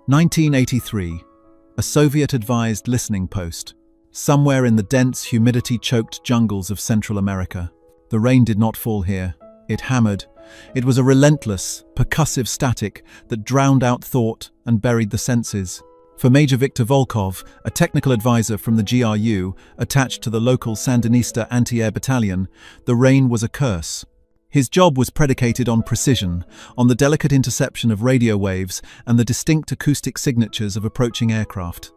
1983. A Soviet-advised listening post. Somewhere in the dense, humidity-choked jungles of Central America. The rain did not fall here. It hammered. It was a relentless, percussive static that drowned out thought and buried the senses. For Major Viktor Volkov, a technical advisor from the GRU attached to the local Sandinista anti-air battalion, the rain was a curse. His job was predicated on precision, on the delicate interception of radio waves and the distinct acoustic signatures of approaching aircraft.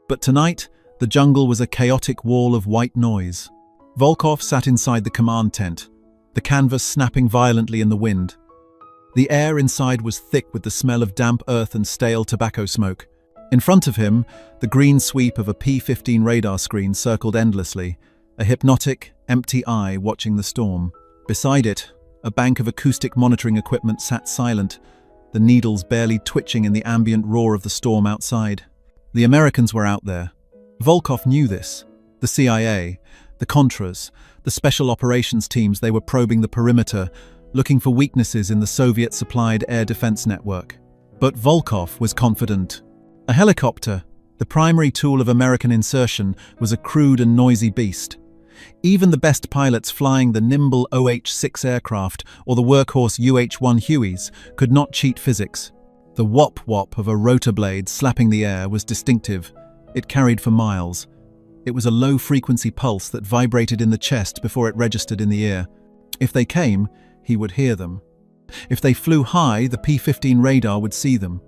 But tonight, the jungle was a chaotic wall of white noise. Volkov sat inside the command tent, the canvas snapping violently in the wind. The air inside was thick with the smell of damp earth and stale tobacco smoke. In front of him, the green sweep of a P-15 radar screen circled endlessly, a hypnotic, empty eye watching the storm. Beside it, a bank of acoustic monitoring equipment sat silent, the needles barely twitching in the ambient roar of the storm outside. The Americans were out there. Volkov knew this. The CIA, the Contras, the special operations teams, they were probing the perimeter, looking for weaknesses in the Soviet-supplied air defense network. But Volkov was confident. A helicopter, the primary tool of American insertion, was a crude and noisy beast. Even the best pilots flying the nimble OH-6 aircraft or the workhorse UH-1 Hueys could not cheat physics. The whop-whop of a rotor blade slapping the air was distinctive. It carried for miles. It was a low-frequency pulse that vibrated in the chest before it registered in the ear. If they came, he would hear them. If they flew high, the P-15 radar would see them.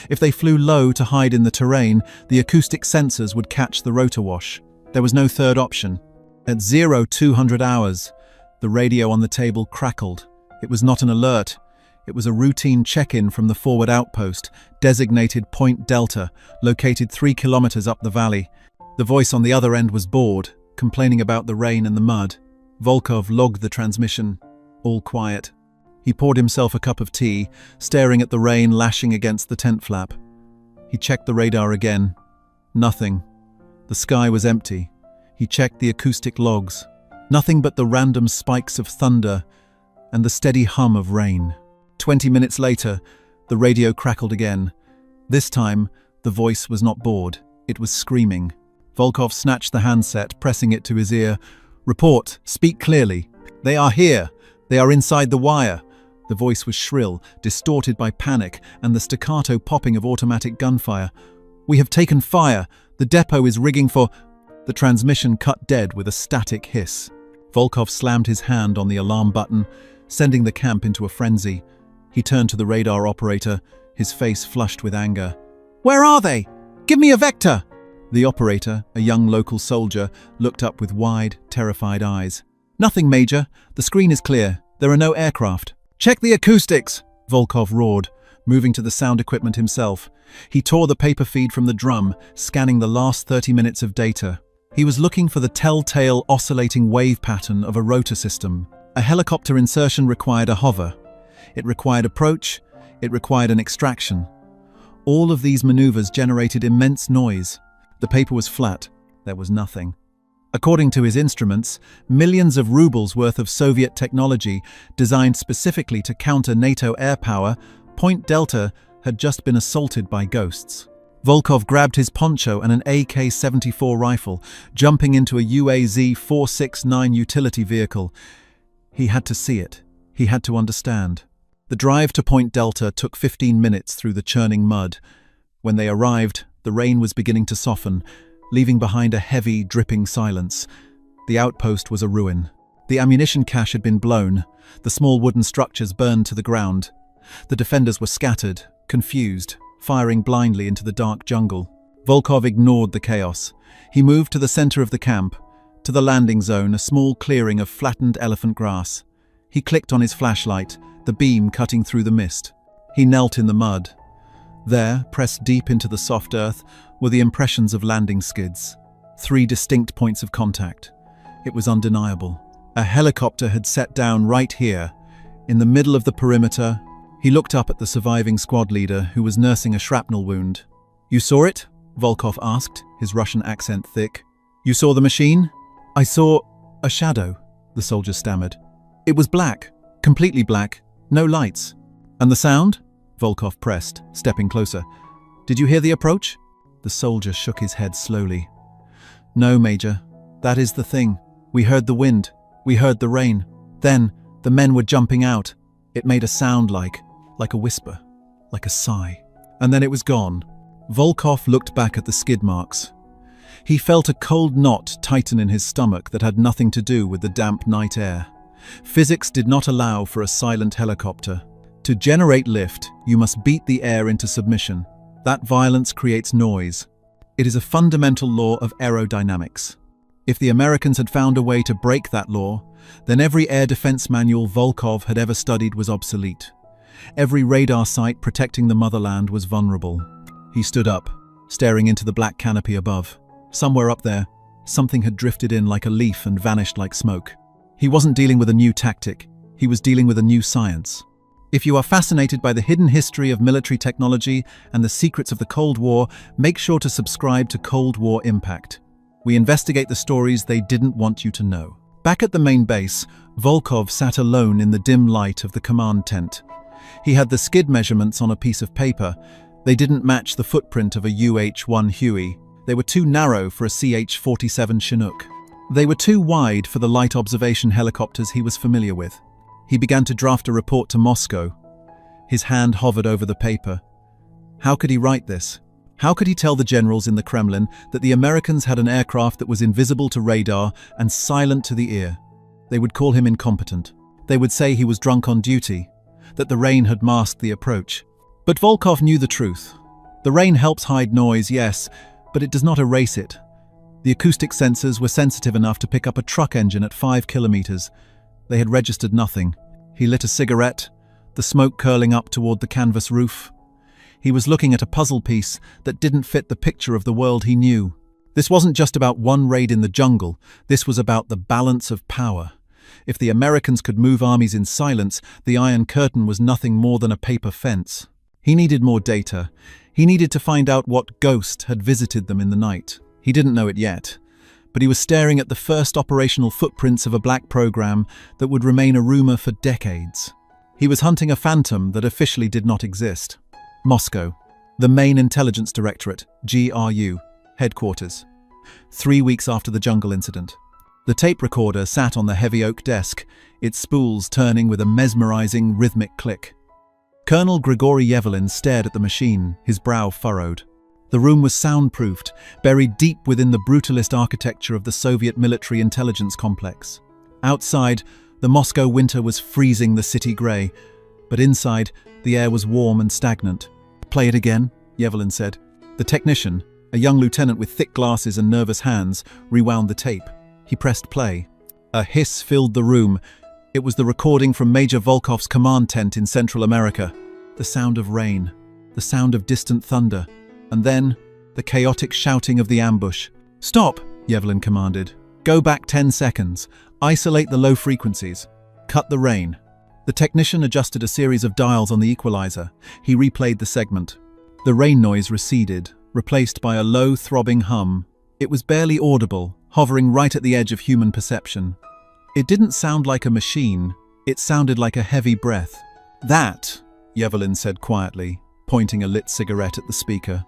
If they flew low to hide in the terrain, the acoustic sensors would catch the rotor wash. There was no third option. At 0200 hours, the radio on the table crackled. It was not an alert. It was a routine check-in from the forward outpost, designated Point Delta, located 3 kilometers up the valley. The voice on the other end was bored, complaining about the rain and the mud. Volkov logged the transmission. All quiet. He poured himself a cup of tea, staring at the rain lashing against the tent flap. He checked the radar again. Nothing. The sky was empty. He checked the acoustic logs. Nothing but the random spikes of thunder and the steady hum of rain. 20 minutes later, the radio crackled again. This time, the voice was not bored. It was screaming. Volkov snatched the handset, pressing it to his ear. "Report. Speak clearly. They are here. They are inside the wire." The voice was shrill, distorted by panic and the staccato popping of automatic gunfire. "We have taken fire. The depot is rigging for..." The transmission cut dead with a static hiss. Volkov slammed his hand on the alarm button, sending the camp into a frenzy. He turned to the radar operator, his face flushed with anger. "Where are they? Give me a vector!" The operator, a young local soldier, looked up with wide, terrified eyes. "Nothing, Major. The screen is clear. There are no aircraft." "Check the acoustics!" Volkov roared, moving to the sound equipment himself. He tore the paper feed from the drum, scanning the last 30 minutes of data. He was looking for the telltale oscillating wave pattern of a rotor system. A helicopter insertion required a hover. It required approach. It required an extraction. All of these maneuvers generated immense noise. The paper was flat. There was nothing. According to his instruments, millions of rubles worth of Soviet technology designed specifically to counter NATO air power, Point Delta had just been assaulted by ghosts. Volkov grabbed his poncho and an AK-74 rifle, jumping into a UAZ-469 utility vehicle. He had to see it. He had to understand. The drive to Point Delta took 15 minutes through the churning mud. When they arrived, the rain was beginning to soften, leaving behind a heavy, dripping silence. The outpost was a ruin. The ammunition cache had been blown. The small wooden structures burned to the ground. The defenders were scattered, confused, firing blindly into the dark jungle. Volkov ignored the chaos. He moved to the center of the camp, to the landing zone, a small clearing of flattened elephant grass. He clicked on his flashlight, the beam cutting through the mist. He knelt in the mud. There, pressed deep into the soft earth, were the impressions of landing skids. 3 distinct points of contact. It was undeniable. A helicopter had set down right here, in the middle of the perimeter. He looked up at the surviving squad leader, who was nursing a shrapnel wound. "You saw it?" Volkov asked, his Russian accent thick. "You saw the machine?" "I saw a shadow," the soldier stammered. "It was black, completely black, no lights." "And the sound?" Volkov pressed, stepping closer. Did you hear the approach? The soldier shook his head slowly. No, Major. That is the thing. We heard the wind. We heard the rain. Then, the men were jumping out. It made a sound like a whisper, like a sigh. And then it was gone. Volkov looked back at the skid marks. He felt a cold knot tighten in his stomach that had nothing to do with the damp night air. Physics did not allow for a silent helicopter. To generate lift, you must beat the air into submission. That violence creates noise. It is a fundamental law of aerodynamics. If the Americans had found a way to break that law, then every air defense manual Volkov had ever studied was obsolete. Every radar site protecting the motherland was vulnerable. He stood up, staring into the black canopy above. Somewhere up there, something had drifted in like a leaf and vanished like smoke. He wasn't dealing with a new tactic. He was dealing with a new science. If you are fascinated by the hidden history of military technology and the secrets of the Cold War, make sure to subscribe to Cold War Impact. We investigate the stories they didn't want you to know. Back at the main base, Volkov sat alone in the dim light of the command tent. He had the skid measurements on a piece of paper. They didn't match the footprint of a UH-1 Huey. They were too narrow for a CH-47 Chinook. They were too wide for the light observation helicopters he was familiar with. He began to draft a report to Moscow. His hand hovered over the paper. How could he write this? How could he tell the generals in the Kremlin that the Americans had an aircraft that was invisible to radar and silent to the ear? They would call him incompetent. They would say he was drunk on duty, that the rain had masked the approach. But Volkov knew the truth. The rain helps hide noise, yes, but it does not erase it. The acoustic sensors were sensitive enough to pick up a truck engine at 5 kilometers. They had registered nothing. He lit a cigarette, the smoke curling up toward the canvas roof. He was looking at a puzzle piece that didn't fit the picture of the world he knew. This wasn't just about one raid in the jungle. This was about the balance of power. If the Americans could move armies in silence, the Iron Curtain was nothing more than a paper fence. He needed more data. He needed to find out what ghost had visited them in the night. He didn't know it yet, but he was staring at the first operational footprints of a black program that would remain a rumor for decades. He was hunting a phantom that officially did not exist. Moscow, the main intelligence directorate, GRU, headquarters. 3 weeks after the jungle incident. The tape recorder sat on the heavy oak desk, its spools turning with a mesmerizing, rhythmic click. Colonel Grigory Yevlin stared at the machine, his brow furrowed. The room was soundproofed, buried deep within the brutalist architecture of the Soviet military intelligence complex. Outside, the Moscow winter was freezing the city grey, but inside, the air was warm and stagnant. "Play it again," Yevlin said. The technician, a young lieutenant with thick glasses and nervous hands, rewound the tape. He pressed play. A hiss filled the room. It was the recording from Major Volkov's command tent in Central America. The sound of rain, the sound of distant thunder, and then the chaotic shouting of the ambush. "Stop," Yevlin commanded. "Go back 10 seconds. Isolate the low frequencies. Cut the rain." The technician adjusted a series of dials on the equalizer. He replayed the segment. The rain noise receded, replaced by a low, throbbing hum. It was barely audible, hovering right at the edge of human perception. It didn't sound like a machine. It sounded like a heavy breath. "That," Yevlin said quietly, pointing a lit cigarette at the speaker.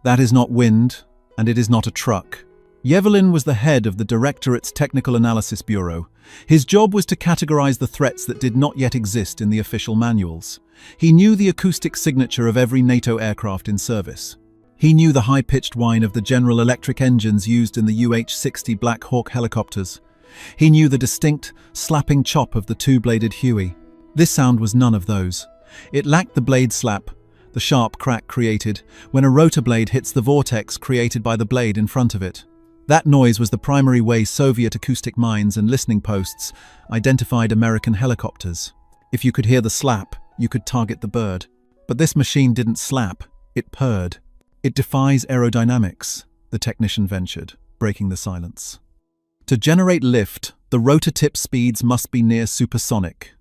"That is not wind, and it is not a truck." Yevlin was the head of the Directorate's Technical Analysis Bureau. His job was to categorize the threats that did not yet exist in the official manuals. He knew the acoustic signature of every NATO aircraft in service. He knew the high-pitched whine of the General Electric engines used in the UH-60 Black Hawk helicopters. He knew the distinct, slapping chop of the two-bladed Huey. This sound was none of those. It lacked the blade slap, the sharp crack created when a rotor blade hits the vortex created by the blade in front of it. That noise was the primary way Soviet acoustic mines and listening posts identified American helicopters. If you could hear the slap, you could target the bird. But this machine didn't slap, it purred. "It defies aerodynamics," the technician ventured, breaking the silence. "To generate lift, the rotor tip speeds must be near supersonic.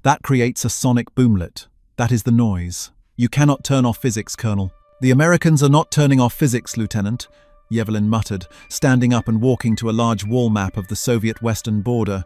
That creates a sonic boomlet. That is the noise. You cannot turn off physics, Colonel." "The Americans are not turning off physics, Lieutenant," Yevlin muttered, standing up and walking to a large wall map of the Soviet western border.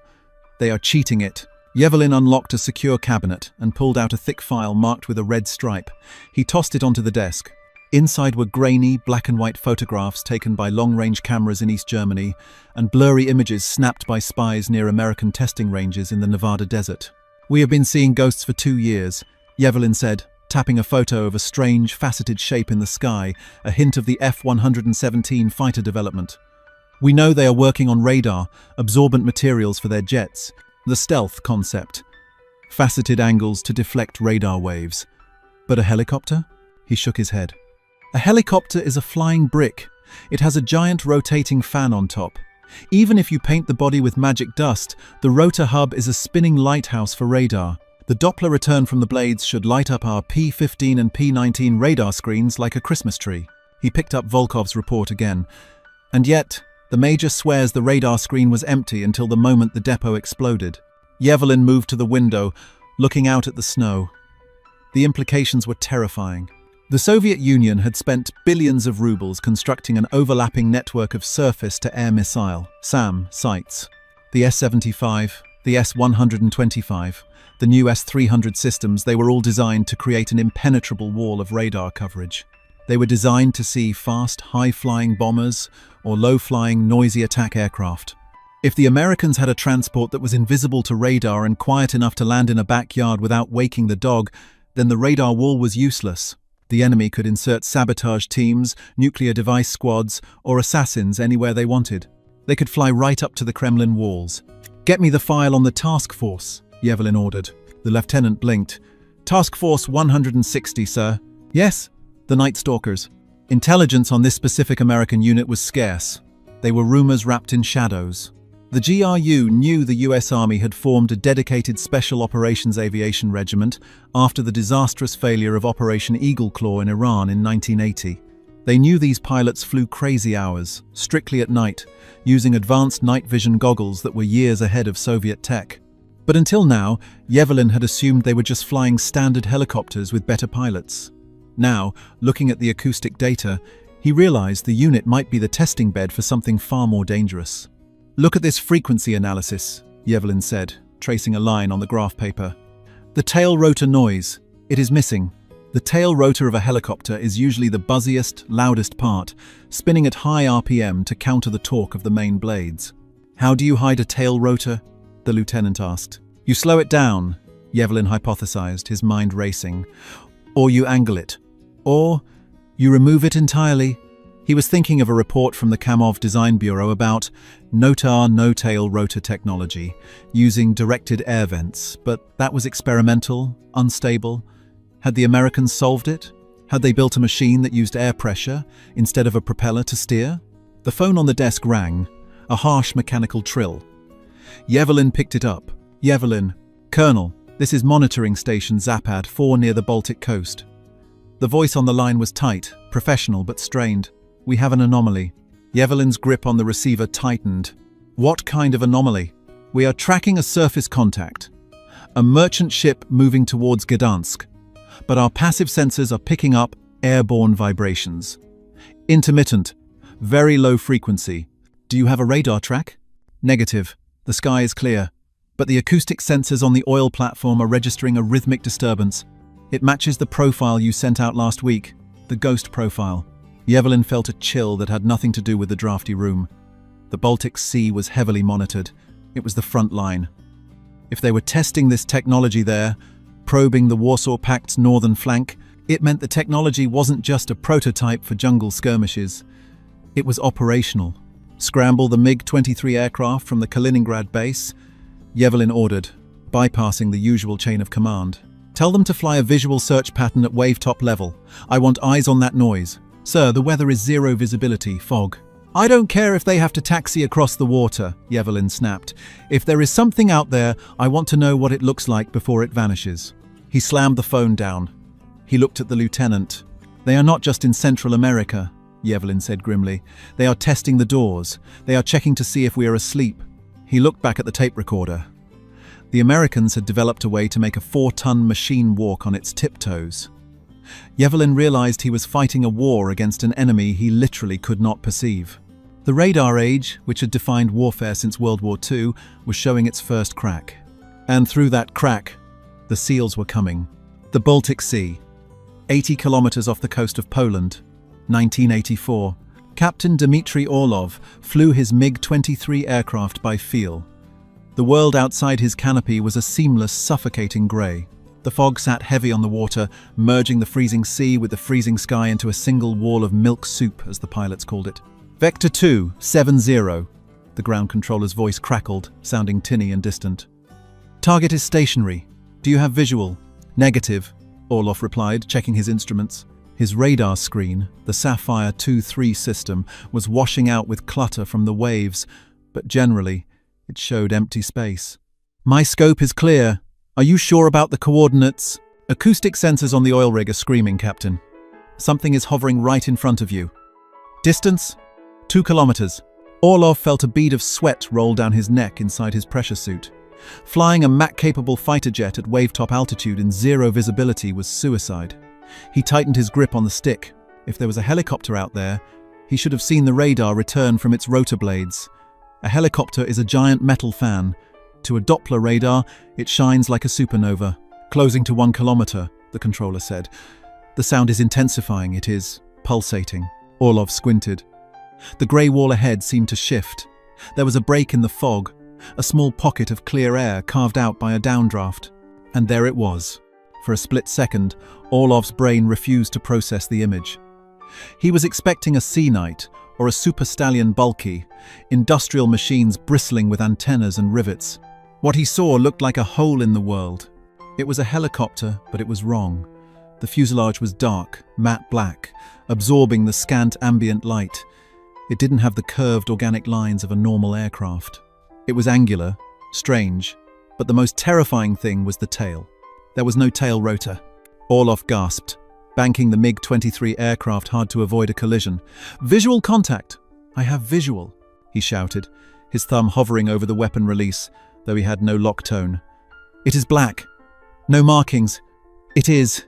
"They are cheating it." Yevlin unlocked a secure cabinet and pulled out a thick file marked with a red stripe. He tossed it onto the desk. Inside were grainy, black-and-white photographs taken by long-range cameras in East Germany and blurry images snapped by spies near American testing ranges in the Nevada desert. "We have been seeing ghosts for 2 years," Yevelin said, tapping a photo of a strange, faceted shape in the sky, a hint of the F-117 fighter development. "We know they are working on radar, absorbent materials for their jets, the stealth concept. Faceted angles to deflect radar waves. But a helicopter?" He shook his head. "A helicopter is a flying brick. It has a giant rotating fan on top. Even if you paint the body with magic dust, the rotor hub is a spinning lighthouse for radar. The Doppler return from the blades should light up our P-15 and P-19 radar screens like a Christmas tree." He picked up Volkov's report again. "And yet, the Major swears the radar screen was empty until the moment the depot exploded." Yevelin moved to the window, looking out at the snow. The implications were terrifying. The Soviet Union had spent billions of rubles constructing an overlapping network of surface-to-air missile (SAM) sites. The S-75, the S-125, the new S-300 systems, they were all designed to create an impenetrable wall of radar coverage. They were designed to see fast, high-flying bombers or low-flying, noisy attack aircraft. If the Americans had a transport that was invisible to radar and quiet enough to land in a backyard without waking the dog, then the radar wall was useless. The enemy could insert sabotage teams, nuclear device squads, or assassins anywhere they wanted. They could fly right up to the Kremlin walls. "Get me the file on the task force," Yevelin ordered. The lieutenant blinked. "Task Force 160, sir." "Yes." "The Night Stalkers." Intelligence on this specific American unit was scarce. They were rumors wrapped in shadows. The GRU knew the US Army had formed a dedicated Special Operations Aviation Regiment after the disastrous failure of Operation Eagle Claw in Iran in 1980. They knew these pilots flew crazy hours, strictly at night, using advanced night vision goggles that were years ahead of Soviet tech. But until now, Yevelin had assumed they were just flying standard helicopters with better pilots. Now, looking at the acoustic data, he realized the unit might be the testing bed for something far more dangerous. "Look at this frequency analysis," Yevelin said, tracing a line on the graph paper. "The tail rotor noise. It is missing. The tail rotor of a helicopter is usually the buzziest, loudest part, spinning at high RPM to counter the torque of the main blades." "How do you hide a tail rotor?" the lieutenant asked. "You slow it down," Yevelin hypothesized, his mind racing. "Or you angle it. Or you remove it entirely." He was thinking of a report from the Kamov Design Bureau about NOTAR no-tail rotor technology, using directed air vents, but that was experimental, unstable. Had the Americans solved it? Had they built a machine that used air pressure instead of a propeller to steer? The phone on the desk rang, a harsh mechanical trill. Yevelin picked it up. "Yevelin, Colonel, this is monitoring station Zapad 4 near the Baltic coast." The voice on the line was tight, professional but strained. "We have an anomaly." Yevelin's grip on the receiver tightened. "What kind of anomaly?" "We are tracking a surface contact. A merchant ship moving towards Gdansk. But our passive sensors are picking up airborne vibrations. Intermittent, very low frequency. Do you have a radar track?" "Negative. The sky is clear. But the acoustic sensors on the oil platform are registering a rhythmic disturbance. It matches the profile you sent out last week, the ghost profile." Yevelin felt a chill that had nothing to do with the drafty room. The Baltic Sea was heavily monitored. It was the front line. If they were testing this technology there, probing the Warsaw Pact's northern flank, it meant the technology wasn't just a prototype for jungle skirmishes. It was operational. "Scramble the MiG-23 aircraft from the Kaliningrad base," Yevelin ordered, bypassing the usual chain of command. "Tell them to fly a visual search pattern at wave-top level. I want eyes on that noise." "Sir, the weather is zero visibility, fog." "I don't care if they have to taxi across the water," Yevelin snapped. "If there is something out there, I want to know what it looks like before it vanishes." He slammed the phone down. He looked at the lieutenant. "They are not just in Central America," Yevelin said grimly. "They are testing the doors. They are checking to see if we are asleep." He looked back at the tape recorder. The Americans had developed a way to make a 4-ton machine walk on its tiptoes. Yevelin realized he was fighting a war against an enemy he literally could not perceive. The radar age, which had defined warfare since World War II, was showing its first crack. And through that crack, the SEALs were coming. The Baltic Sea. 80 kilometers off the coast of Poland. 1984. Captain Dmitry Orlov flew his MiG-23 aircraft by feel. The world outside his canopy was a seamless, suffocating grey. The fog sat heavy on the water, merging the freezing sea with the freezing sky into a single wall of milk soup, as the pilots called it. Vector 270. The ground controller's voice crackled, sounding tinny and distant. Target is stationary. Do you have visual? Negative, Orlov replied, checking his instruments. His radar screen, the Sapphire 2-3 system, was washing out with clutter from the waves, but generally, it showed empty space. My scope is clear. Are you sure about the coordinates? Acoustic sensors on the oil rig are screaming, Captain. Something is hovering right in front of you. Distance? 2 kilometers. Orlov felt a bead of sweat roll down his neck inside his pressure suit. Flying a Mach-capable fighter jet at wave-top altitude in zero visibility was suicide. He tightened his grip on the stick. If there was a helicopter out there, he should have seen the radar return from its rotor blades. A helicopter is a giant metal fan. To a Doppler radar, it shines like a supernova. Closing to 1 kilometer, the controller said. The sound is intensifying, it is pulsating. Orlov squinted. The grey wall ahead seemed to shift. There was a break in the fog, a small pocket of clear air carved out by a downdraft. And there it was. For a split second, Orlov's brain refused to process the image. He was expecting a sea knight or a super stallion bulky, industrial machines bristling with antennas and rivets. What he saw looked like a hole in the world. It was a helicopter, but it was wrong. The fuselage was dark, matte black, absorbing the scant ambient light. It didn't have the curved organic lines of a normal aircraft. It was angular, strange, but the most terrifying thing was the tail. There was no tail rotor. Orlov gasped, banking the MiG-23 aircraft hard to avoid a collision. Visual contact! I have visual, he shouted, his thumb hovering over the weapon release, though he had no lock tone. It is black. No markings. It is...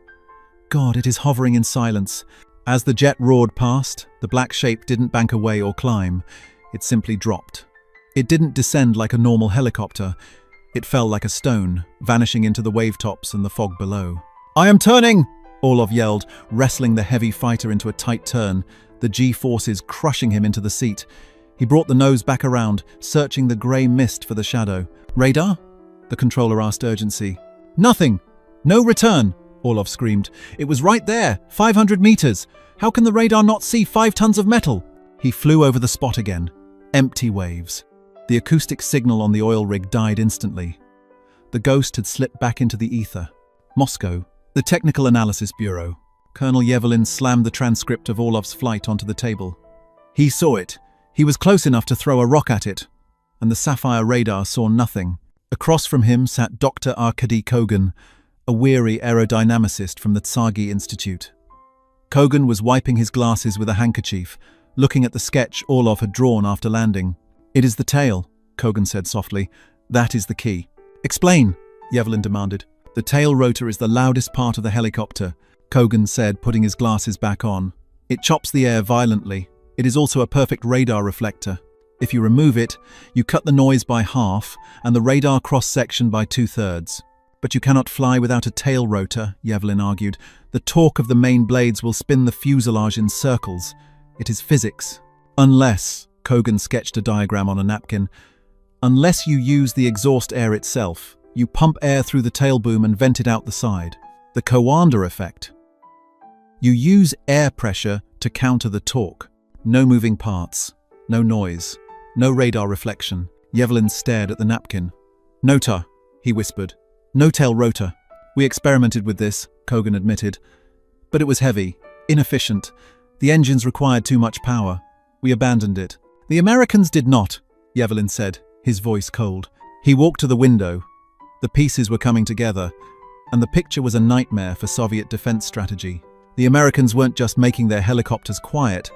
God, it is hovering in silence. As the jet roared past, the black shape didn't bank away or climb. It simply dropped. It didn't descend like a normal helicopter. It fell like a stone, vanishing into the wavetops and the fog below. I am turning! Orlov yelled, wrestling the heavy fighter into a tight turn, the G-forces crushing him into the seat. He brought the nose back around, searching the grey mist for the shadow. Radar? The controller asked urgency. Nothing! No return! Orlov screamed. It was right there, 500 meters. How can the radar not see 5 tons of metal? He flew over the spot again. Empty waves. The acoustic signal on the oil rig died instantly. The ghost had slipped back into the ether. Moscow, the Technical Analysis Bureau. Colonel Yevlin slammed the transcript of Orlov's flight onto the table. He saw it. He was close enough to throw a rock at it. And the Sapphire radar saw nothing. Across from him sat Dr. Arkady Kogan, a weary aerodynamicist from the Tsargi Institute. Kogan was wiping his glasses with a handkerchief, looking at the sketch Orlov had drawn after landing. It is the tail, Kogan said softly. That is the key. Explain, Yevlin demanded. The tail rotor is the loudest part of the helicopter, Kogan said, putting his glasses back on. It chops the air violently. It is also a perfect radar reflector. If you remove it, you cut the noise by half and the radar cross-section by 2/3. But you cannot fly without a tail rotor, Yevlin argued. The torque of the main blades will spin the fuselage in circles. It is physics. Unless, Kogan sketched a diagram on a napkin, unless you use the exhaust air itself, you pump air through the tail boom and vent it out the side. The Coanda effect. You use air pressure to counter the torque. No moving parts. No noise. No radar reflection. Yevlin stared at the napkin. Nota, he whispered. No tail rotor. We experimented with this, Kogan admitted. But it was heavy, inefficient. The engines required too much power. We abandoned it. The Americans did not, Yevlin said, his voice cold. He walked to the window. The pieces were coming together, and the picture was a nightmare for Soviet defense strategy. The Americans weren't just making their helicopters quiet,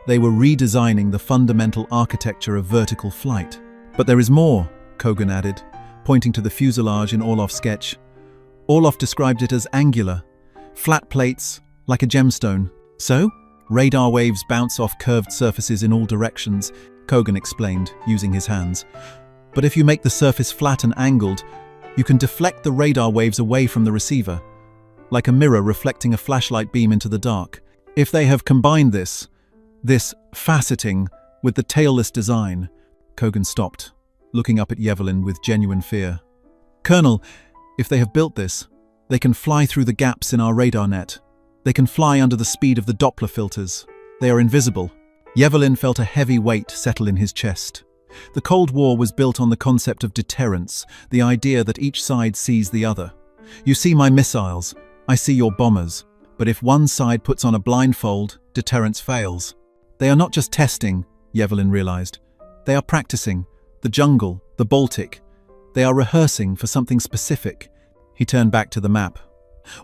they were redesigning the fundamental architecture of vertical flight. But there is more, Kogan added, pointing to the fuselage in Orlov's sketch. Orlov described it as angular, flat plates, like a gemstone. So? Radar waves bounce off curved surfaces in all directions, Kogan explained, using his hands. But if you make the surface flat and angled, you can deflect the radar waves away from the receiver. like a mirror reflecting a flashlight beam into the dark. If they have combined this faceting, with the tailless design. Kogan stopped, looking up at Yevlin with genuine fear. Colonel, if they have built this, they can fly through the gaps in our radar net. They can fly under the speed of the Doppler filters. They are invisible. Yevlin felt a heavy weight settle in his chest. The Cold War was built on the concept of deterrence, the idea that each side sees the other. You see my missiles, I see your bombers, but if one side puts on a blindfold, deterrence fails. They are not just testing, Yevlin realized. They are practicing. The jungle, the Baltic. They are rehearsing for something specific. He turned back to the map.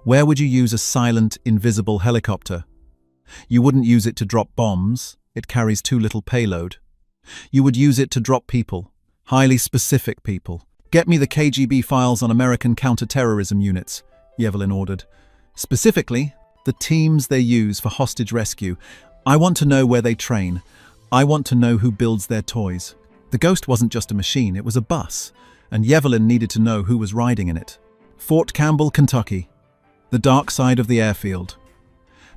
Where would you use a silent, invisible helicopter? You wouldn't use it to drop bombs. It carries too little payload. You would use it to drop people, highly specific people. Get me the KGB files on American counterterrorism units, Yevlin ordered. Specifically, the teams they use for hostage rescue. I want to know where they train. I want to know who builds their toys. The Ghost wasn't just a machine, it was a bus, and Yevlin needed to know who was riding in it. Fort Campbell, Kentucky. The dark side of the airfield.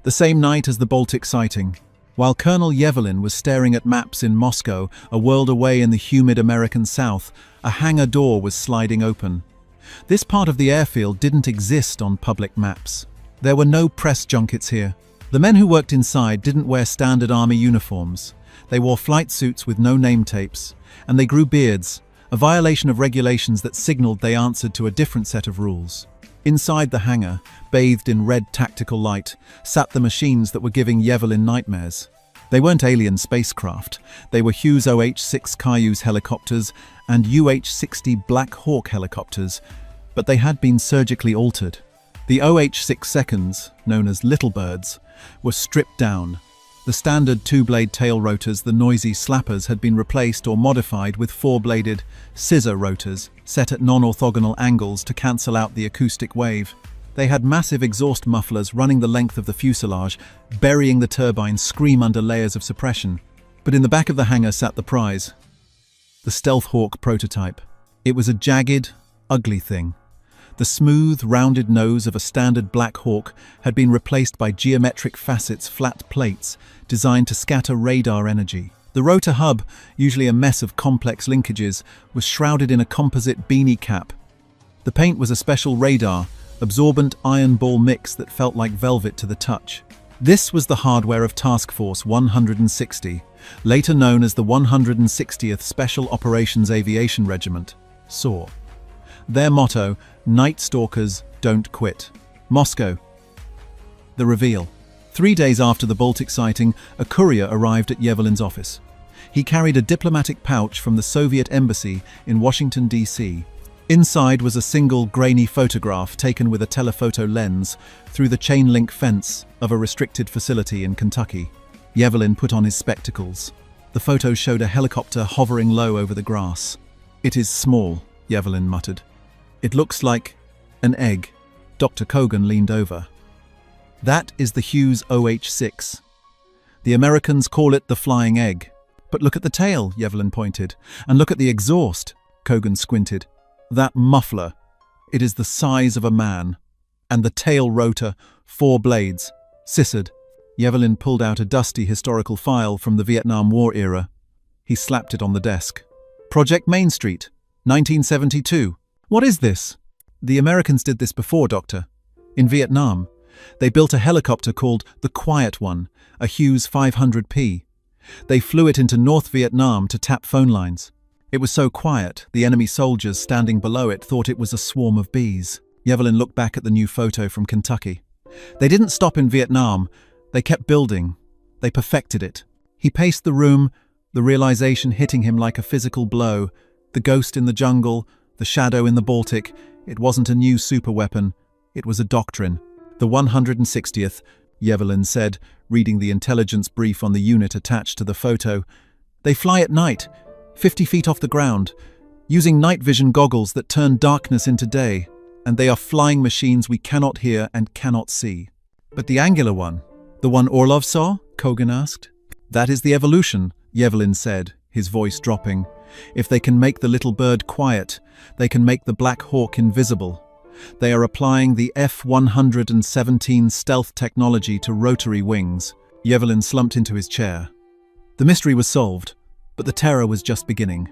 The same night as the Baltic sighting, while Colonel Yevlin was staring at maps in Moscow, a world away in the humid American South, a hangar door was sliding open. This part of the airfield didn't exist on public maps. There were no press junkets here. The men who worked inside didn't wear standard army uniforms. They wore flight suits with no name tapes, and they grew beards, a violation of regulations that signaled they answered to a different set of rules. Inside the hangar, bathed in red tactical light, sat the machines that were giving Yevlin nightmares. They weren't alien spacecraft. They were Hughes OH-6 Cayuse helicopters and UH-60 Black Hawk helicopters, but they had been surgically altered. The OH-6 seconds, known as Little Birds, were stripped down. The standard two-blade tail rotors, the noisy slappers, had been replaced or modified with four-bladed scissor rotors set at non-orthogonal angles to cancel out the acoustic wave. They had massive exhaust mufflers running the length of the fuselage, burying the turbine scream under layers of suppression. But in the back of the hangar sat the prize, the Stealth Hawk prototype. It was a jagged, ugly thing. The smooth, rounded nose of a standard Black Hawk had been replaced by geometric facets, flat plates, designed to scatter radar energy. The rotor hub, usually a mess of complex linkages, was shrouded in a composite beanie cap. The paint was a special radar, absorbent iron ball mix that felt like velvet to the touch. This was the hardware of Task Force 160, later known as the 160th Special Operations Aviation Regiment, SAW. Their motto, Night Stalkers Don't Quit. Moscow. The reveal. 3 days after the Baltic sighting, a courier arrived at Yevlin's office. He carried a diplomatic pouch from the Soviet embassy in Washington, D.C. Inside was a single grainy photograph taken with a telephoto lens through the chain-link fence of a restricted facility in Kentucky. Yevlin put on his spectacles. The photo showed a helicopter hovering low over the grass. "It is small," Yevlin muttered. "It looks like an egg." Dr. Kogan leaned over. "That is the Hughes OH-6. The Americans call it the flying egg." "But look at the tail," Yevlin pointed. "And look at the exhaust." Kogan squinted. "That muffler. It is the size of a man. And the tail rotor, 4 blades, scissored." Yevlin pulled out a dusty historical file from the Vietnam War era. He slapped it on the desk. "Project Main Street, 1972. What is this?" "The Americans did this before, Doctor. In Vietnam. They built a helicopter called the Quiet One, a Hughes 500P. They flew it into North Vietnam to tap phone lines. It was so quiet, the enemy soldiers standing below it thought it was a swarm of bees." Yevlin looked back at the new photo from Kentucky. "They didn't stop in Vietnam. They kept building. They perfected it." He paced the room, the realization hitting him like a physical blow. The ghost in the jungle, the shadow in the Baltic. It wasn't a new superweapon. It was a doctrine. "The 160th, Yevlin said, reading the intelligence brief on the unit attached to the photo. "They fly at night, 50 feet off the ground, using night vision goggles that turn darkness into day. And they are flying machines we cannot hear and cannot see." "But the angular one, the one Orlov saw?" Kogan asked. "That is the evolution," Yevlin said, his voice dropping. "If they can make the little bird quiet, they can make the Black Hawk invisible. They are applying the F-117 stealth technology to rotary wings. Yevlin slumped into his chair. The mystery was solved, but the terror was just beginning.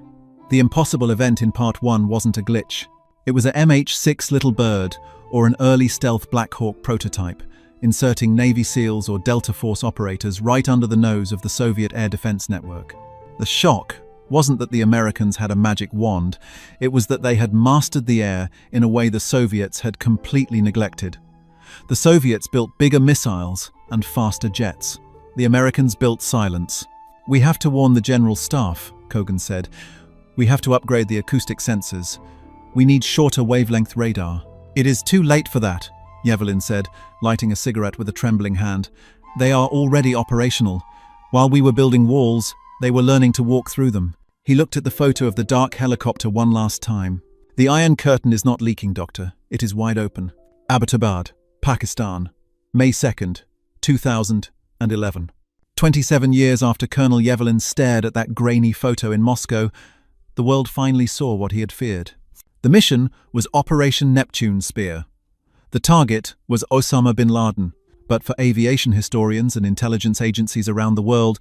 The impossible event in Part 1 wasn't a glitch. It was a MH6 Little Bird, or an early stealth Black Hawk prototype, inserting Navy SEALs or Delta Force operators right under the nose of the Soviet air defense network. The shock wasn't that the Americans had a magic wand, it was that they had mastered the air in a way the Soviets had completely neglected. The Soviets built bigger missiles and faster jets. The Americans built silence. "We have to warn the general staff," Kogan said. "We have to upgrade the acoustic sensors. We need shorter wavelength radar." "It is too late for that," Yevlin said, lighting a cigarette with a trembling hand. "They are already operational. While we were building walls, they were learning to walk through them." He looked at the photo of the dark helicopter one last time. "The Iron Curtain is not leaking, Doctor. It is wide open." Abbottabad, Pakistan, May 2nd, 2011. 27 years after Colonel Yevlin stared at that grainy photo in Moscow, the world finally saw what he had feared. The mission was Operation Neptune Spear. The target was Osama bin Laden, but for aviation historians and intelligence agencies around the world,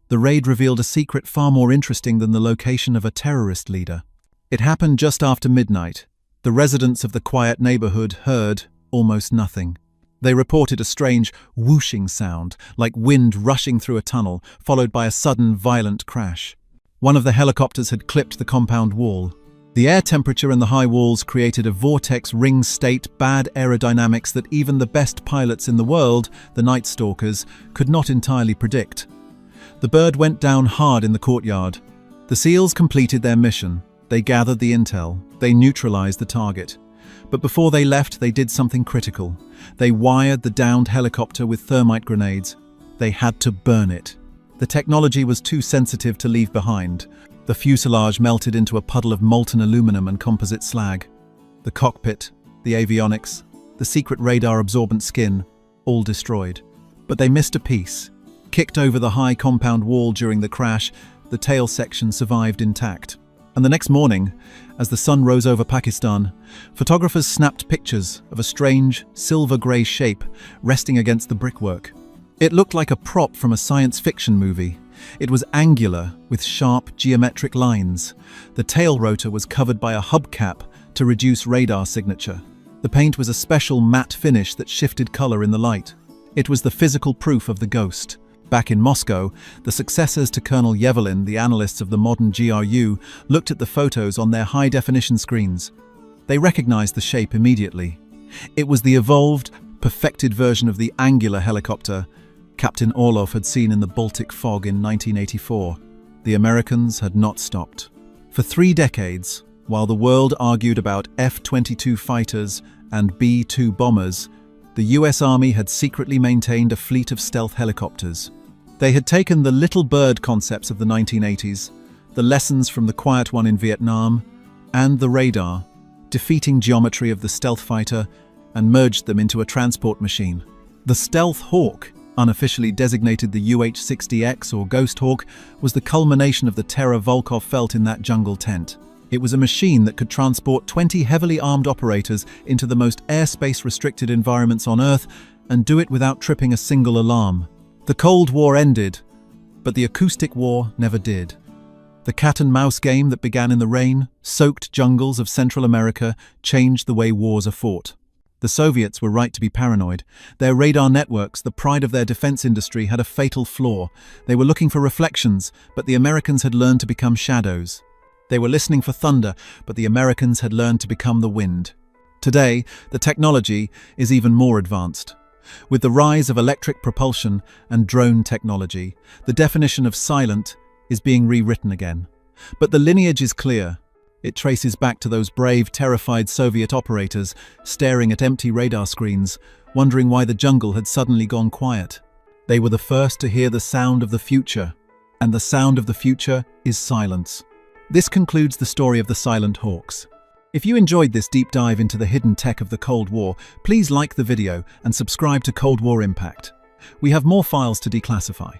the raid revealed a secret far more interesting than the location of a terrorist leader. It happened just after midnight. The residents of the quiet neighborhood heard almost nothing. They reported a strange whooshing sound, like wind rushing through a tunnel, followed by a sudden violent crash. One of the helicopters had clipped the compound wall. The air temperature and the high walls created a vortex ring state, bad aerodynamics that even the best pilots in the world, the Night Stalkers, could not entirely predict. The bird went down hard in the courtyard. The SEALs completed their mission. They gathered the intel. They neutralized the target. But before they left, they did something critical. They wired the downed helicopter with thermite grenades. They had to burn it. The technology was too sensitive to leave behind. The fuselage melted into a puddle of molten aluminum and composite slag. The cockpit, the avionics, the secret radar-absorbent skin, all destroyed. But they missed a piece. Kicked over the high compound wall during the crash, the tail section survived intact. And the next morning, as the sun rose over Pakistan, photographers snapped pictures of a strange, silver-grey shape resting against the brickwork. It looked like a prop from a science fiction movie. It was angular, with sharp, geometric lines. The tail rotor was covered by a hubcap to reduce radar signature. The paint was a special matte finish that shifted color in the light. It was the physical proof of the ghost. Back in Moscow, the successors to Colonel Yevlin, the analysts of the modern GRU, looked at the photos on their high-definition screens. They recognized the shape immediately. It was the evolved, perfected version of the angular helicopter Captain Orlov had seen in the Baltic fog in 1984. The Americans had not stopped. For 3 decades, while the world argued about F-22 fighters and B-2 bombers, the US Army had secretly maintained a fleet of stealth helicopters. They had taken the little bird concepts of the 1980s, the lessons from the quiet one in Vietnam, and the radar, defeating geometry of the stealth fighter, and merged them into a transport machine. The Stealth Hawk, unofficially designated the UH-60X or Ghost Hawk, was the culmination of the terror Volkov felt in that jungle tent. It was a machine that could transport 20 heavily armed operators into the most airspace-restricted environments on Earth and do it without tripping a single alarm. The Cold War ended, but the acoustic war never did. The cat-and-mouse game that began in the rain-soaked jungles of Central America changed the way wars are fought. The Soviets were right to be paranoid. Their radar networks, the pride of their defense industry, had a fatal flaw. They were looking for reflections, but the Americans had learned to become shadows. They were listening for thunder, but the Americans had learned to become the wind. Today, the technology is even more advanced. With the rise of electric propulsion and drone technology, the definition of silent is being rewritten again. But the lineage is clear. It traces back to those brave, terrified Soviet operators staring at empty radar screens, wondering why the jungle had suddenly gone quiet. They were the first to hear the sound of the future, and the sound of the future is silence. This concludes the story of the Silent Hawks. If you enjoyed this deep dive into the hidden tech of the Cold War, please like the video and subscribe to Cold War Impact. We have more files to declassify.